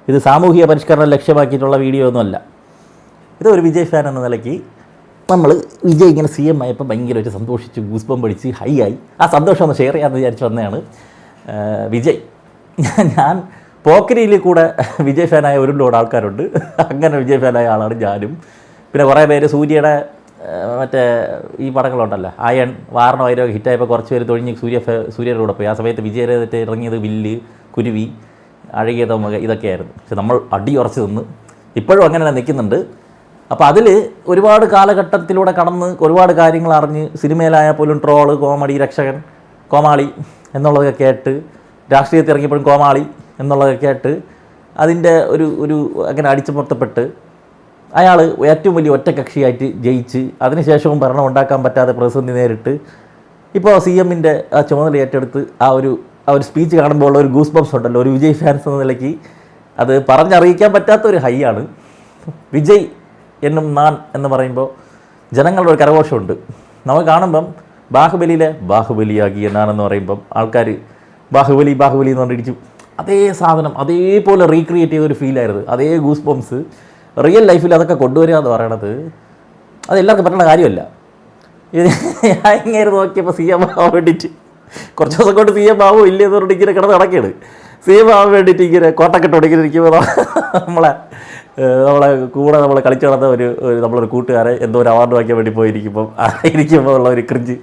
ഇത് സാമൂഹിക പരിഷ്കരണം ലക്ഷ്യമാക്കിയിട്ടുള്ള വീഡിയോ ഒന്നുമല്ല. ഇതൊരു വിജയ് ഫാൻ എന്ന നിലയ്ക്ക് നമ്മൾ വിജയ് ഇങ്ങനെ സി എം ആയപ്പോൾ ഭയങ്കരമായിട്ട് സന്തോഷിച്ച് ഗൂസ്ബം പഠിച്ച് ഹൈ ആയി. ആ സന്തോഷം ഒന്ന് ഷെയർ ചെയ്യാമെന്ന് വിചാരിച്ച് വന്നതാണ്. വിജയ് ഞാൻ പോക്കരിയിൽ കൂടെ വിജയ് ഫാനായ ഒരു ലോഡ് ആൾക്കാരുണ്ട്. അങ്ങനെ വിജയ് ഫാനായ ആളാണ് ഞാനും. പിന്നെ കുറേ പേര് സൂര്യയുടെ മറ്റേ ഈ പടങ്ങളുണ്ടല്ലോ, അയൺ, വാരണ വൈരൊക്കെ ഹിറ്റായപ്പോൾ കുറച്ച് പേര് തൊഴിഞ്ഞ് സൂര്യയുടെ കൂടെ പോയി. ആ സമയത്ത് വിജയുടെ ഇറങ്ങിയത് വില്ല്, കുരുവി, അഴകിയ തോമക ഇതൊക്കെയായിരുന്നു. പക്ഷെ നമ്മൾ അടി ഉറച്ച് നിന്ന് ഇപ്പോഴും അങ്ങനെ തന്നെ നിൽക്കുന്നുണ്ട്. അപ്പോൾ അതിൽ ഒരുപാട് കാലഘട്ടത്തിലൂടെ കടന്ന് ഒരുപാട് കാര്യങ്ങൾ അറിഞ്ഞ് സിനിമയിലായാൽ പോലും ട്രോള്, കോമഡി, രക്ഷകൻ, കോമാളി എന്നുള്ളതൊക്കെ കേട്ട്, രാഷ്ട്രീയത്തിൽ ഇറങ്ങിയപ്പോഴും കോമാളി എന്നുള്ളതൊക്കെ കേട്ട് അതിൻ്റെ ഒരു അങ്ങനെ അടിച്ചുമർത്തപ്പെട്ട് അയാൾ ഏറ്റവും വലിയ ഒറ്റക്കക്ഷിയായിട്ട് ജയിച്ച് അതിനുശേഷവും ഭരണം ഉണ്ടാക്കാൻ പറ്റാതെ പ്രതിസന്ധി നേരിട്ട് ഇപ്പോൾ സി എമ്മിൻ്റെ ആ ചുമതല ഏറ്റെടുത്ത് ആ ഒരു സ്പീച്ച് കാണുമ്പോൾ ഉള്ള ഒരു ഗൂസ് ബംസ് ഉണ്ടല്ലോ, ഒരു വിജയ് ഫാൻസ് എന്ന നിലയ്ക്ക് അത് പറഞ്ഞറിയിക്കാൻ പറ്റാത്ത ഒരു ഹൈ ആണ്. വിജയ് എന്നും നാൻ എന്ന് പറയുമ്പോൾ ജനങ്ങളുടെ ഒരു കരഘോഷമുണ്ട്. നമുക്ക് കാണുമ്പം ബാഹുബലിയിലെ ബാഹുബലിയാകിയ നാൻ എന്ന് പറയുമ്പം ആൾക്കാർ ബാഹുബലി ബാഹുബലി എന്ന് പറഞ്ഞിടിച്ചു. അതേ സാധനം അതേപോലെ റീക്രിയേറ്റ് ചെയ്തൊരു ഫീലായിരുന്നു. അതേ ഗൂസ് ബംസ് റിയൽ ലൈഫിൽ അതൊക്കെ കൊണ്ടുവരിക എന്ന് പറയണത് അതെല്ലാവർക്കും പറ്റുന്ന കാര്യമല്ല. ഞാൻ ഇങ്ങനെ നോക്കിയപ്പോൾ സി എം ആവാൻ വേണ്ടിയിട്ട് കുറച്ച് ദിവസം കൊണ്ട് സി എം ആവും ഇല്ലെന്ന് പറഞ്ഞിട്ട് ഇങ്ങനെ കിടന്ന് നടക്കുകയാണ്. സി എം ആവാൻ വേണ്ടിയിട്ട് ഇങ്ങനെ കോട്ടക്കെട്ട് ഒടിക്കുന്ന ഇരിക്കുമ്പോൾ നമ്മളെ കൂടെ നമ്മൾ കളിച്ചു നടന്ന നമ്മളൊരു കൂട്ടുകാരെ എന്തോ ഒരു അവാർഡ് വാങ്ങിക്കാൻ വേണ്ടി പോയിരിക്കുമ്പോൾ ഉള്ള ഒരു ക്രിഞ്ച്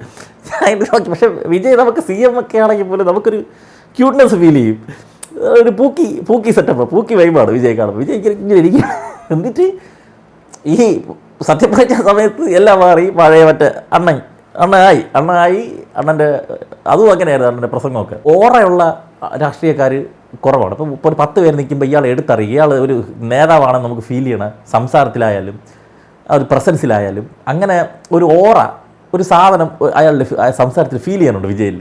ഞാൻ നോക്കി. പക്ഷേ വിജയ് നമുക്ക് സി എം ഒക്കെ ആണെങ്കിൽ പോലും നമുക്കൊരു ക്യൂട്ട്നെസ് ഫീൽ ചെയ്യും. ഒരു പൂക്കി സെറ്റപ്പ്, പൂക്കി വൈബാണ് വിജയ് കാണുമ്പോൾ. വിജയ് ഇങ്ങനെ ഇരിക്കും. എന്നിട്ട് ഈ സത്യപ്രതിജ്ഞ സമയത്ത് എല്ലാം മാറി പഴയ മറ്റേ അണ്ണനായി അണ്ണൻ്റെ അതും അങ്ങനെയായിരുന്നു. അണ്ണൻ്റെ പ്രസംഗമൊക്കെ ഓറയുള്ള രാഷ്ട്രീയക്കാർ കുറവാണ്. അപ്പം ഇപ്പോൾ ഒരു 10 പേര് നിൽക്കുമ്പോൾ ഇയാൾ എടുത്തറിയുക, ഇയാൾ ഒരു നേതാവാണെന്ന് നമുക്ക് ഫീൽ ചെയ്യണം. സംസാരത്തിലായാലും ഒരു പ്രസൻസിലായാലും അങ്ങനെ ഒരു ഓറ, ഒരു സാധനം അയാളുടെ സംസാരത്തിൽ ഫീൽ ചെയ്യാനുണ്ട് വിജയിൽ.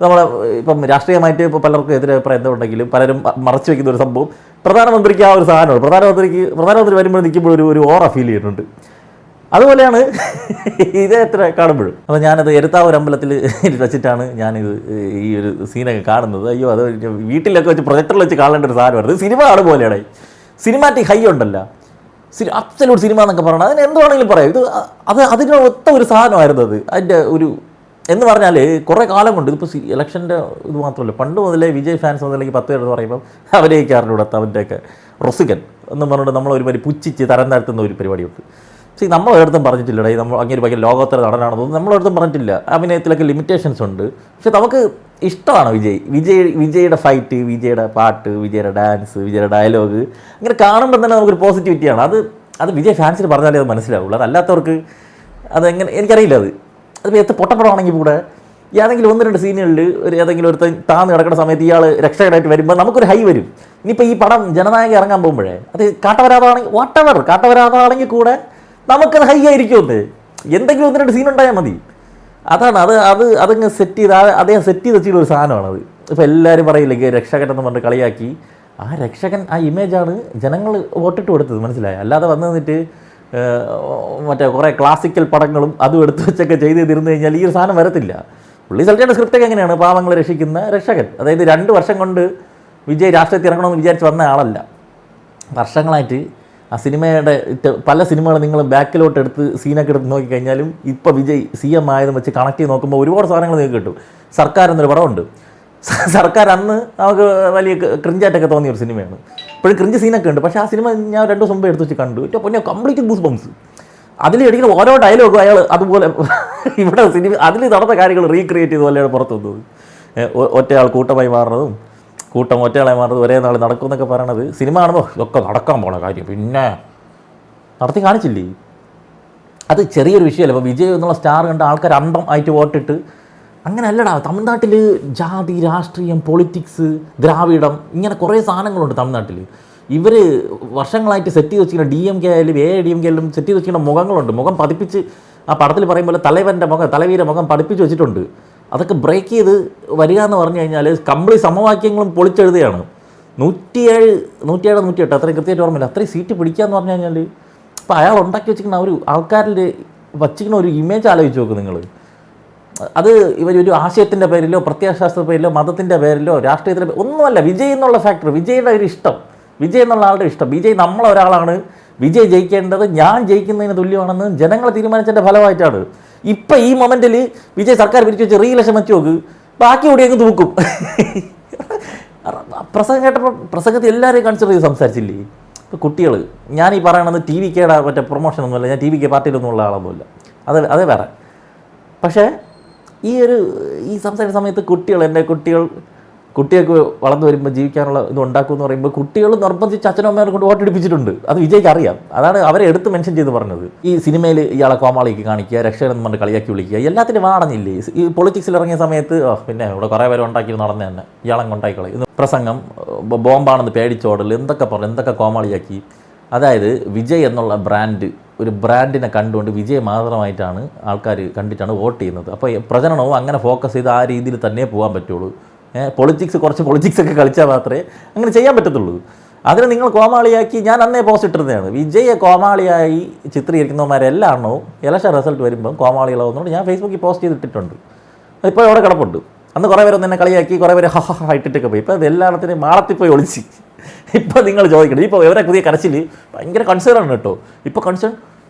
നമ്മൾ ഇപ്പം രാഷ്ട്രീയമായിട്ട് ഇപ്പോൾ പലർക്കും എതിരഭിപ്രായം എന്തുണ്ടെങ്കിലും പലരും മറച്ചു വയ്ക്കുന്ന ഒരു സംഭവം പ്രധാനമന്ത്രിക്ക് ആ ഒരു സാധനമാണ്. പ്രധാനമന്ത്രി വരുമ്പോൾ നിൽക്കുമ്പോൾ ഒരു ഓറ ഫീൽ ചെയ്യുന്നുണ്ട്. അതുപോലെയാണ് ഇദ്ദേഹത്തിനെ കാണുമ്പോഴും. അപ്പോൾ ഞാനത് എരുത്താവൂർ അമ്പലത്തിൽ വെച്ചിട്ടാണ് ഞാനിത് ഈ ഒരു സീനൊക്കെ കാണുന്നത്. അയ്യോ, അത് വീട്ടിലൊക്കെ വെച്ച് പ്രൊജക്ടറിൽ വെച്ച് കാണേണ്ട ഒരു സാധനമാണ്. ഇത് സിനിമ ആണ് പോലെയാണ്. സിനിമാറ്റിക് ഹൈ ഉണ്ടല്ലോ, അബ്സല്യൂട്ട് സിനിമ എന്നൊക്കെ പറയണം. അതിന് എന്തുവാണെങ്കിലും പറയാം. അതിന് ഒത്ത ഒരു സാധനമായിരുന്നു അത്. അതിൻ്റെ ഒരു എന്ന് പറഞ്ഞാൽ കുറേ കാലം കൊണ്ട് ഇതിപ്പോൾ ഇലക്ഷൻ്റെ ഇത് മാത്രമല്ല, പണ്ട് മുതലേ വിജയ് ഫാൻസ് മുതലേക്ക് 10 പേരെന്ന് പറയുമ്പം അവരേക്കാറിലൂടെ അവൻ്റെയൊക്കെ റൊസിക്കൻ എന്ന് പറഞ്ഞിട്ട് നമ്മളൊരുമാതിരി പുച്ഛിച്ച് തരം താഴ്ത്തുന്ന ഒരു പരിപാടിയുണ്ട്. പക്ഷേ നമ്മളൊരിടത്തും പറഞ്ഞിട്ടില്ലടേ നമ്മൾ അങ്ങനെ ഭയങ്കര ലോകോത്തര നടനാണെന്ന് നമ്മളൊരിടത്തും പറഞ്ഞിട്ടില്ല. അഭിനയത്തിലൊക്കെ ലിമിറ്റേഷൻസ് ഉണ്ട്. പക്ഷെ നമുക്ക് ഇഷ്ടമാണ് വിജയുടെ ഫൈറ്റ്, വിജയുടെ പാട്ട്, വിജയുടെ ഡാൻസ്, വിജയുടെ ഡയലോഗ് അങ്ങനെ കാണുമ്പോൾ തന്നെ നമുക്കൊരു പോസിറ്റിവിറ്റിയാണ്. അത് വിജയ് ഫാൻസിന് പറഞ്ഞാലേ അത് മനസ്സിലാവുള്ളൂ. അതല്ലാത്തവർക്ക് അതെങ്ങനെ എനിക്കറിയില്ല. അതിപ്പോൾ എത്ര പൊട്ടപ്പടമാണെങ്കിൽ കൂടെ ഏതെങ്കിലും 1-2 സീനുകളിൽ ഏതെങ്കിലും ഒരു താന്ന് കിടക്കുന്ന സമയത്ത് ഇയാൾ രക്ഷകനായിട്ട് വരുമ്പോൾ നമുക്കൊരു ഹൈ വരും. ഇനിയിപ്പോൾ ഈ പടം ജനനായക ഇറങ്ങാൻ പോകുമ്പോഴേ അത് കാട്ടവരാതാണെങ്കിൽ കാട്ടവരാതാണെങ്കിൽ കൂടെ നമുക്കത് ഹൈ ആയിരിക്കുമെന്ന്. എന്തെങ്കിലും 1-2 സീനുണ്ടായാൽ മതി. അതാണ് അതങ്ങ് സെറ്റ് ചെയ്ത് അദ്ദേഹം സെറ്റ് ചെയ്ത് വെച്ചിട്ടുള്ള ഒരു സാധനമാണത്. ഇപ്പോൾ എല്ലാവരും പറയില്ലേ രക്ഷകൻ എന്ന് പറഞ്ഞിട്ട് കളിയാക്കി. ആ രക്ഷകൻ ആ ഇമേജാണ് ജനങ്ങൾ വോട്ടിട്ട് കൊടുത്തത്, മനസ്സിലായി. അല്ലാതെ വന്നു നിന്നിട്ട് മറ്റേ കുറേ ക്ലാസിക്കൽ പടങ്ങളും അതും എടുത്തു വെച്ചൊക്കെ ചെയ്ത് തീർന്നു കഴിഞ്ഞാൽ ഈ ഒരു സാധനം വരത്തില്ല. പുള്ളി സെലക്ട് സ്ക്രിപ്റ്റൊക്കെ എങ്ങനെയാണ് പാവങ്ങളെ രക്ഷിക്കുന്ന രക്ഷകൻ. അതായത് 2 വർഷം കൊണ്ട് വിജയ് രാഷ്ട്രീയത്തിൽ ഇറങ്ങണമെന്ന് വിചാരിച്ച് വന്ന ആളല്ല. വർഷങ്ങളായിട്ട് ആ സിനിമയുടെ പല സിനിമകൾ നിങ്ങൾ ബാക്കിലോട്ട് എടുത്ത് സീനൊക്കെ എടുത്ത് നോക്കിക്കഴിഞ്ഞാലും ഇപ്പോൾ വിജയ് സി എം ആയതും വെച്ച് കണക്ട് ചെയ്ത് നോക്കുമ്പോൾ ഒരുപാട് സാധനങ്ങൾ നിങ്ങൾക്ക് കിട്ടും. സർക്കാർ എന്നൊരു പടമുണ്ട്. സർക്കാർ അന്ന് നമുക്ക് വലിയ ക്രിഞ്ചായിട്ടൊക്കെ തോന്നിയ ഒരു സിനിമയാണ്. ഇപ്പോഴും ക്രിഞ്ച് സീനൊക്കെ ഉണ്ട്. പക്ഷേ ആ സിനിമ ഞാൻ 2 ദിവസം മുമ്പ് എടുത്ത് വെച്ച് കണ്ടു. ഏറ്റവും പൊന്നെ കംപ്ലീറ്റ് ഗൂസ് ബംസ്. അതിൽ എടുക്കുന്ന ഓരോ ഡയലോഗും അയാൾ അതുപോലെ ഇവിടെ സിനിമ അതിൽ നടന്ന കാര്യങ്ങൾ റീക്രിയേറ്റ് ചെയ്ത് പോലെയാണ് പുറത്തു വന്നത്. ഒറ്റയാൾ കൂട്ടമായി മാറുന്നതും കൂട്ടം ഒറ്റയാളായി മാറുന്നതും ഒരേ നാൾ നടക്കുമെന്നൊക്കെ പറയണത് സിനിമ കാണുമ്പോൾ ഒക്കെ നടക്കാൻ പോണ കാര്യം പിന്നെ നടത്തി കാണിച്ചില്ലേ. അത് ചെറിയൊരു വിഷയമല്ല. ഇപ്പോൾ വിജയ് എന്നുള്ള സ്റ്റാർ കണ്ട ആൾക്കാർ അന്തം ആയിട്ട് വോട്ടിട്ട് അങ്ങനെ അല്ലടാ. തമിഴ്നാട്ടിൽ ജാതി, രാഷ്ട്രീയം, പൊളിറ്റിക്സ്, ദ്രാവിഡം ഇങ്ങനെ കുറേ സാധനങ്ങളുണ്ട് തമിഴ്നാട്ടിൽ. ഇവർ വർഷങ്ങളായിട്ട് സെറ്റ് ചെയ്ത് വെച്ചിരിക്കുന്ന DMK ആയാലും AIDMK ആയാലും സെറ്റ് ചെയ്ത് വെച്ചിരിക്കുന്ന മുഖങ്ങളുണ്ട്. മുഖം പതിപ്പിച്ച് ആ പടത്തിൽ പറയുമ്പോൾ തലവീര മുഖം പതിപ്പിച്ച് വെച്ചിട്ടുണ്ട്. അതൊക്കെ ബ്രേക്ക് ചെയ്ത് വരിക എന്ന് പറഞ്ഞു കഴിഞ്ഞാൽ കംപ്ലീറ്റ് സമവാക്യങ്ങളും പൊളിച്ചെഴുതുകയാണ്. 107 അത്രയും കൃത്യമായിട്ട് ഓർമ്മയില്ല. അത്രയും സീറ്റ് പിടിക്കുക എന്ന് പറഞ്ഞു കഴിഞ്ഞാൽ ഇപ്പോൾ അയാൾ ഉണ്ടാക്കി വെച്ചിരിക്കുന്ന ഒരു ആൾക്കാരിൽ വച്ചിരിക്കുന്ന ഒരു ഇമേജ് ആലോചിച്ച് നോക്കും നിങ്ങൾ. അത് ഇവരൊരു ആശയത്തിൻ്റെ പേരിലോ പ്രത്യയശാസ്ത്ര പേരിലോ മതത്തിൻ്റെ പേരിലോ രാഷ്ട്രീയത്തിൻ്റെ ഒന്നുമല്ല. വിജയ് എന്നുള്ള ഫാക്ടർ, വിജയുടെ ഒരു ഇഷ്ടം, വിജയ് എന്നുള്ള ആളുടെ ഇഷ്ടം. വിജയ് നമ്മളൊരാളാണ്, വിജയ് ജയിക്കേണ്ടത് ഞാൻ ജയിക്കുന്നതിന് തുല്യമാണെന്ന് ജനങ്ങൾ തീരുമാനിച്ചതിൻ്റെ ഫലമായിട്ടാണ്. ഇപ്പം ഈ മൊമെൻറ്റിൽ വിജയ് സർക്കാർ പിരിച്ചു വെച്ച് റീഇലക്ഷൻ വെച്ച് നോക്ക്, ബാക്കി കൂടി അങ്ങ് തൂക്കും. പ്രസംഗം കേട്ടപ്പോൾ പ്രസംഗത്തിൽ എല്ലാവരെയും കൺസിഡർ ചെയ്ത് സംസാരിച്ചില്ലേ? ഇപ്പോൾ കുട്ടികൾ, ഞാൻ ഈ പറയണത് ടി വി കെയുടെ മറ്റേ പ്രൊമോഷനൊന്നുമല്ല, ഞാൻ ടി വി കെ പാർട്ടിയിലൊന്നും ഉള്ള ആളൊന്നുമില്ല, അതേ വേറെ. പക്ഷേ ഈ സംസാരിക്കുന്ന സമയത്ത് കുട്ടികൾക്ക് വളർന്നു വരുമ്പോൾ ജീവിക്കാനുള്ള ഇത് ഉണ്ടാക്കുമെന്ന് പറയുമ്പോൾ കുട്ടികൾ നിർബന്ധിച്ച് അച്ഛനും അമ്മമാരെ കൊണ്ട് വോട്ടെടുപ്പിച്ചിട്ടുണ്ട്. അത് വിജയ്ക്ക് അറിയാം. അതാണ് അവരെ എടുത്ത് മെൻഷൻ ചെയ്ത് പറഞ്ഞത്. ഈ സിനിമയിൽ ഇയാളെ കോമാളിക്ക് കാണിക്കുക, രക്ഷകനെന്ന് പറഞ്ഞ് കളിയാക്കി വിളിക്കുക, എല്ലാത്തിനും വാടഞ്ഞില്ലേ? ഈ പൊളിറ്റിക്സിൽ ഇറങ്ങിയ സമയത്ത് പിന്നെ ഇവിടെ കുറേ പേര് ഉണ്ടാക്കി നടന്നു തന്നെ ഇയാളെ കൊണ്ടായിക്കളെ പ്രസംഗം, ബോംബാണെന്ന് പേടിച്ചോടൽ, എന്തൊക്കെ കോമാളിയാക്കി. അതായത് വിജയ് എന്നുള്ള ഒരു ബ്രാൻഡിനെ കണ്ടുകൊണ്ട് വിജയ് മാത്രമായിട്ടാണ് ആൾക്കാർ കണ്ടിട്ടാണ് വോട്ട് ചെയ്യുന്നത്. അപ്പോൾ പ്രചരണവും അങ്ങനെ ഫോക്കസ് ചെയ്ത് ആ രീതിയിൽ തന്നെ പോകാൻ പറ്റുള്ളൂ. കുറച്ച് പൊളിറ്റിക്സൊക്കെ കളിച്ചാൽ മാത്രമേ അങ്ങനെ ചെയ്യാൻ പറ്റത്തുള്ളൂ. അതിന് നിങ്ങൾ കോമാളിയാക്കി, ഞാൻ അന്നേ പോസ്റ്റ് ഇട്ടിരുന്നതാണ്, വിജയെ കോമാളിയായി ചിത്രീകരിക്കുന്നവന്മാരെല്ലാം എണ്ണവും ഇലക്ഷൻ റിസൾട്ട് വരുമ്പം കോമാളികളാവുന്നതുകൊണ്ട് ഞാൻ ഫേസ്ബുക്കിൽ പോസ്റ്റ് ചെയ്തിട്ടിട്ടുണ്ട്. അതിപ്പോൾ അവിടെ കിടപ്പുണ്ട്. അന്ന് കുറേ പേരൊന്നും എന്നെ കളിയാക്കി, കുറേ പേര് ഇട്ടിട്ടൊക്കെ പോയി. ഇപ്പോൾ അത് എല്ലാത്തിനെയും മാളത്തിൽ പോയി ഒളിച്ച്. ഇപ്പോൾ നിങ്ങൾ ചോദിക്കണം, ഇപ്പോൾ ഇവരെ പുതിയ കരച്ചിൽ ഭയങ്കര കൺസേൺ ആണ് കേട്ടോ. ഇപ്പോൾ കൺസേൺ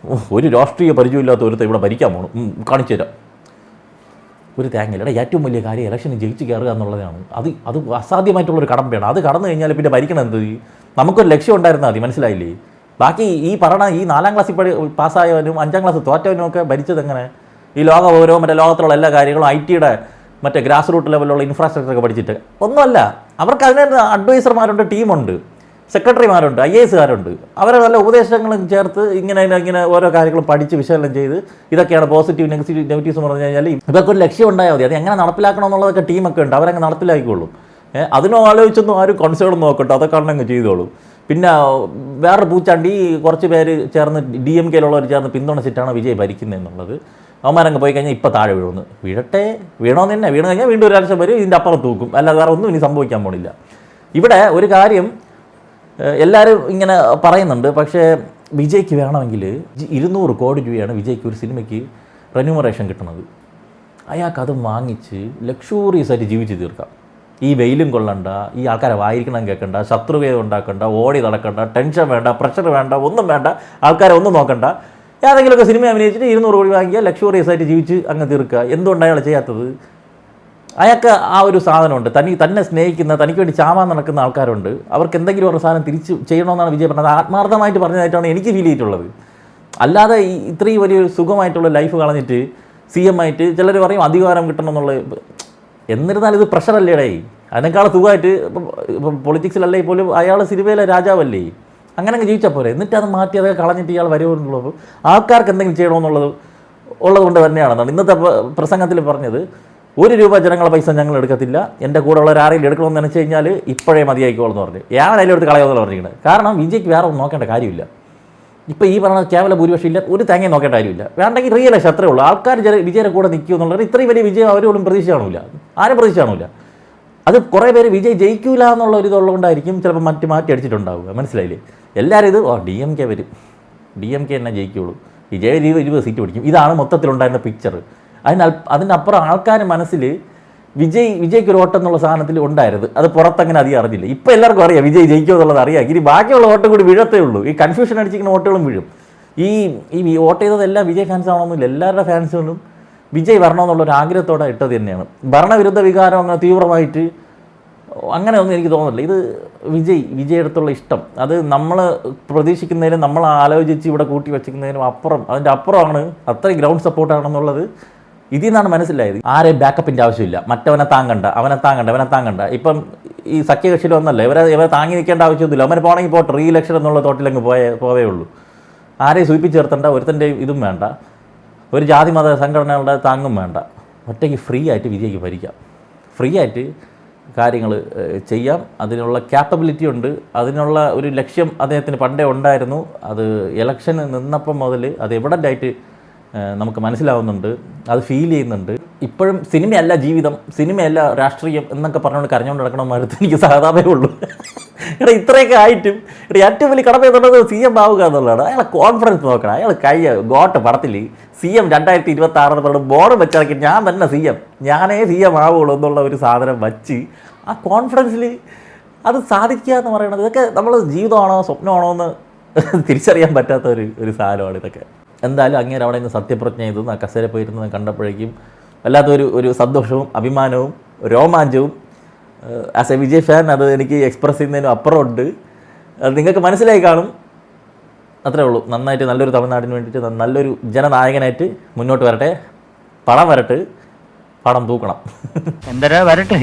ഒരു രാഷ്ട്രീയ പരിചയമില്ലാത്ത ഒരുത്ത ഇവിടെ ഭരിക്കാൻ പോകണം, കാണിച്ചു തരാം. ഒരു തേങ്ങയില്ല. ഏറ്റവും വലിയ കാര്യം ഇലക്ഷന് ജയിച്ച് കയറുക എന്നുള്ളതാണ്. അത് അസാധ്യമായിട്ടുള്ളൊരു കടമ്പയാണ്. അത് കടന്നു കഴിഞ്ഞാൽ പിന്നെ ഭരിക്കണം എന്ത്? നമുക്കൊരു ലക്ഷ്യം ഉണ്ടായിരുന്നാൽ മതി, മനസ്സിലായില്ലേ? ബാക്കി ഈ ഈ 4ാം ക്ലാസ്സിൽ പാസ്സായവനും 5ാം ക്ലാസ് തോറ്റവനും ഒക്കെ ഭരിച്ചത് എങ്ങനെ? ഈ ലോകത്തിലുള്ള എല്ലാ കാര്യങ്ങളും IT-യുടെ മറ്റേ ഗ്രാസ് റൂട്ട് ലെവലിലുള്ള ഇൻഫ്രാസ്ട്രക്ചറൊക്കെ പഠിച്ചിട്ട് ഒന്നുമല്ല. അവർക്ക് അതിന് അഡ്വൈസർമാരുണ്ട്, ടീമുണ്ട്, സെക്രട്ടറിമാരുണ്ട്, IAS-കാരുണ്ട്. അവരെ നല്ല ഉപദേശങ്ങളും ചേർത്ത് ഇങ്ങനെ ഓരോ കാര്യങ്ങളും പഠിച്ച് വിശകലനം ചെയ്ത് ഇതൊക്കെയാണ് പോസിറ്റീവ് നെഗറ്റീവ്സ് എന്ന് പറഞ്ഞു കഴിഞ്ഞാൽ ഇതൊക്കെ ഒരു ലക്ഷ്യം ഉണ്ടായാൽ മതി. അത് എങ്ങനെ നടപ്പിലാക്കണം എന്നുള്ളതൊക്കെ ടീമൊക്കെ ഉണ്ട്, അവരങ്ങ് നടപ്പിലാക്കിക്കോളും. അതിനോ ആലോചിച്ചൊന്നും ആരും കൺസേൺ നോക്കട്ടെ, അതൊക്കെ അങ്ങ് ചെയ്തോളും. പിന്നെ വേറൊരു പൂച്ചാണ്ടി കുറച്ച് പേര് ചേർന്ന് DMK-യിലുള്ളവർ ചേർന്ന് പിന്തുണച്ചിട്ടാണ് വിജയ് ഭരിക്കുന്നതെന്നുള്ളത്. അവന്മാരങ്ങ് പോയി കഴിഞ്ഞാൽ ഇപ്പോൾ താഴെ വീഴുന്നു. വീണോന്ന് തന്നെ, വീണ് കഴിഞ്ഞാൽ വീണ്ടും ഒരു ആഴ്ച വരും, ഇതിൻ്റെ അപ്പുറം തൂക്കും. അല്ലാതെ വേറെ ഒന്നും ഇനി സംഭവിക്കാൻ പോണില്ല. ഇവിടെ ഒരു കാര്യം എല്ലാവരും ഇങ്ങനെ പറയുന്നുണ്ട്, പക്ഷേ വിജയ്ക്ക് വേണമെങ്കിൽ 200 കോടി രൂപയാണ് വിജയ്ക്ക് ഒരു സിനിമയ്ക്ക് റെന്യൂമറേഷൻ കിട്ടുന്നത്. അയാൾക്കത് വാങ്ങിച്ച് ലക്ഷൂറിയസ് ആയിട്ട് ജീവിച്ച് തീർക്കാം. ഈ വെയിലും കൊള്ളണ്ട, ഈ ആൾക്കാരെ വായിരിക്കണം കേൾക്കണ്ട, ശത്രുവേദം ഉണ്ടാക്കണ്ട, ഓടി നടക്കണ്ട, ടെൻഷൻ വേണ്ട, പ്രഷർ വേണ്ട, ഒന്നും വേണ്ട, ആൾക്കാരെ ഒന്നും നോക്കണ്ട. ഏതെങ്കിലുമൊക്കെ സിനിമ അഭിനയിച്ചിട്ട് 200 കോടി വാങ്ങിക്കുക, ലക്ഷൂറിയസ് ആയിട്ട് ജീവിച്ച് അങ്ങ് തീർക്കുക. എന്തുകൊണ്ടാണ് അയാൾ ചെയ്യാത്തത്? അയാൾക്ക് ആ ഒരു സാധനമുണ്ട്. തന്നെ സ്നേഹിക്കുന്ന, തനിക്ക് വേണ്ടി ചാവാൻ നടക്കുന്ന ആൾക്കാരുണ്ട്. അവർക്ക് എന്തെങ്കിലും ഒരു സാധനം തിരിച്ച് ചെയ്യണമെന്നാണ് വിജയ് പറഞ്ഞത്. ആത്മാർത്ഥമായിട്ട് പറഞ്ഞതായിട്ടാണ് എനിക്ക് ഫീൽ ചെയ്തിട്ടുള്ളത്. അല്ലാതെ ഇത്രയും വലിയൊരു സുഖമായിട്ടുള്ള ലൈഫ് കളഞ്ഞിട്ട് CM ആയിട്ട് ചിലർ പറയും അധികാരം കിട്ടണം എന്നുള്ളത്. എന്നിരുന്നാലും ഇത് പ്രഷറല്ലേടേ. അതിനേക്കാൾ സുഖമായിട്ട് ഇപ്പം പൊളിറ്റിക്സിലല്ലേ പോലും അയാൾ സിനിമയിലെ രാജാവല്ലേ, അങ്ങനെ അങ്ങ് ജീവിച്ചാൽ പോരെ. എന്നിട്ട് അത് മാറ്റി അതൊക്കെ കളഞ്ഞിട്ട് ഇയാൾ വരുമെന്നുള്ളത് ആൾക്കാർക്ക് എന്തെങ്കിലും ഉള്ളതുകൊണ്ട് തന്നെയാണെന്നാണ് ഇന്നത്തെ പ്രസംഗത്തിൽ പറഞ്ഞത്. 1 രൂപ ജനങ്ങളെ പൈസ ഞങ്ങൾ എടുക്കത്തില്ല, എൻ്റെ കൂടെ ഉള്ളവർ ആരെങ്കിലും എടുക്കണമെന്ന് നനച്ച് കഴിഞ്ഞാൽ ഇപ്പോഴേ മതിയായിക്കോളെന്ന് പറഞ്ഞു. ഞാൻ അതിലെടുത്ത് കളയുമെന്ന് പറഞ്ഞിരിക്കുന്നത്. കാരണം വിജയ്ക്ക് വേറെ ഒന്നും നോക്കേണ്ട കാര്യമില്ല. ഇപ്പോൾ ഈ പറഞ്ഞ കേവല ഭൂരിപക്ഷം ഇല്ല, ഒരു തേങ്ങയും നോക്കേണ്ട കാര്യമില്ല. വേണ്ടെങ്കിൽ റിയലൈസ് അത്രേ ഉള്ളൂ. ആൾക്കാർ വിജയുടെ കൂടെ നിൽക്കും എന്നുള്ളത് ഇത്രയും വലിയ വിജയം അവരോടും പ്രതീക്ഷ കാണില്ല, ആരും പ്രതീക്ഷ കാണില്ല. അത് കുറേ പേര് വിജയ് ജയിക്കൂല എന്നുള്ള ഒരു ഇതുള്ളതുകൊണ്ടായിരിക്കും ചിലപ്പോൾ മാറ്റി അടിച്ചിട്ടുണ്ടാവുക. മനസ്സിലായില്ലേ? എല്ലാവരും ഇത് DMK വരും, DMK തന്നെ ജയിക്കുകയുള്ളൂ, വിജയ് 20 സീറ്റ് പിടിക്കും. ഇതാണ് മൊത്തത്തിലുണ്ടായിരുന്ന പിക്ചർ. അതിനപ്പുറം ആൾക്കാർ മനസ്സിൽ വിജയ്ക്ക് ഒരു വോട്ട് എന്നുള്ള സാധനത്തിൽ ഉണ്ടായിരുന്നു. അത് പുറത്തങ്ങനെ അധികം അറിഞ്ഞില്ല. ഇപ്പോൾ എല്ലാവർക്കും അറിയാം വിജയ് ജയിക്കുമോ എന്നുള്ളത് അറിയാം. ഇനി ബാക്കിയുള്ള വോട്ടും കൂടി വീഴത്തേ ഉള്ളൂ. ഈ കൺഫ്യൂഷൻ അടിച്ചിരിക്കുന്ന വോട്ടുകളും വീഴും. ഈ വോട്ട് ചെയ്തതെല്ലാം വിജയ് ഫാൻസ് ആവണമെന്നില്ല. എല്ലാവരുടെ ഫാൻസുകളും വിജയ് വരണമെന്നുള്ളൊരു ആഗ്രഹത്തോടെ ഇട്ടത് തന്നെയാണ്. ഭരണവിരുദ്ധ വികാരം അങ്ങനെ തീവ്രമായിട്ട് അങ്ങനെയൊന്നും എനിക്ക് തോന്നുന്നില്ല. ഇത് വിജയ് അടുത്തുള്ള ഇഷ്ടം, അത് നമ്മൾ പ്രതീക്ഷിക്കുന്നതിനും നമ്മൾ ആലോചിച്ച് ഇവിടെ കൂട്ടി വച്ചിരിക്കുന്നതിനും അപ്പുറം, അതിൻ്റെ അപ്പുറമാണ്. അത്രയും ഗ്രൗണ്ട് സപ്പോർട്ടാണെന്നുള്ളത് ഇതിൽ നിന്നാണ് മനസ്സിലായത്. ആരെയും ബാക്കപ്പിൻ്റെ ആവശ്യമില്ല. മറ്റവനെ താങ്ങണ്ട, അവനെ താങ്ങണ്ട. ഇപ്പം ഈ സഖ്യകക്ഷിയിലൊന്നല്ല, ഇവരെ താങ്ങി നിൽക്കേണ്ട ആവശ്യമൊന്നുമില്ല. അവനെ പോകണമെങ്കിൽ പോട്ടെ, റീഇലക്ഷൻ എന്നുള്ള തോട്ടിലങ്ങ് പോവേ ഉള്ളൂ. ആരെയും സൂചിപ്പിച്ചേർത്തേണ്ട, ഒരുത്തൻ്റെ ഇതും വേണ്ട, ഒരു ജാതി മത സംഘടനകളുടെ താങ്ങും വേണ്ട. ഒറ്റയ്ക്ക് ഫ്രീ ആയിട്ട് വിജയ്ക്ക് ഭരിക്കാം, ഫ്രീ ആയിട്ട് കാര്യങ്ങൾ ചെയ്യാം. അതിനുള്ള ക്യാപ്പബിലിറ്റി ഉണ്ട്, അതിനുള്ള ഒരു ലക്ഷ്യം അദ്ദേഹത്തിന് പണ്ടേ ഉണ്ടായിരുന്നു. അത് ഇലക്ഷന് നിന്നപ്പം മുതൽ അത് എവിഡൻ്റായിട്ട് നമുക്ക് മനസ്സിലാവുന്നുണ്ട്, അത് ഫീൽ ചെയ്യുന്നുണ്ട്. ഇപ്പോഴും സിനിമയല്ല ജീവിതം, സിനിമയല്ല രാഷ്ട്രീയം എന്നൊക്കെ പറഞ്ഞുകൊണ്ട് കരഞ്ഞുകൊണ്ട് നടക്കണമെന്നടുത്ത് എനിക്ക് സാധാരണേ ഉള്ളൂ. ഇത്രയൊക്കെ ആയിട്ടും ഏറ്റവും വലിയ കടമ എന്നുള്ളത് CM ആവുക എന്നുള്ളതാണ്. അയാളെ കോൺഫിഡൻസ് നോക്കണം. അയാൾ ഗോട്ട് പടത്തിൽ CM 2026 പറഞ്ഞ ബോർഡ് വെച്ചിറക്കി ഞാൻ തന്നെ CM, ഞാനേ CM ആവുള്ളൂ എന്നുള്ള ഒരു സാധനം വച്ച് ആ കോൺഫിഡൻസിൽ അത് സാധിക്കുക എന്ന് പറയുന്നത് ഇതൊക്കെ നമ്മൾ ജീവിതമാണോ സ്വപ്നമാണോ എന്ന് തിരിച്ചറിയാൻ പറ്റാത്ത ഒരു സാധനമാണ് ഇതൊക്കെ. എന്തായാലും അങ്ങേര് അവിടെ നിന്ന് സത്യപ്രതിജ്ഞ ചെയ്തു ആ കസേര പോയിരുന്നത് കണ്ടപ്പോഴേക്കും വല്ലാത്തൊരു സന്തോഷവും അഭിമാനവും രോമാഞ്ചവും. ആസ് എ വിജയ് ഫാൻ അത് എനിക്ക് എക്സ്പ്രസ് ചെയ്യുന്നതിനും അപ്പുറമുണ്ട്. അത് നിങ്ങൾക്ക് മനസ്സിലായി കാണും. അത്രേ ഉള്ളൂ. നന്നായിട്ട് നല്ലൊരു തമിഴ്നാടിന് വേണ്ടിയിട്ട് നല്ലൊരു ജനനായകനായിട്ട് മുന്നോട്ട് വരട്ടെ. പടം വരട്ടെ, പടം തൂക്കണം. എന്തരാ വരട്ടെ.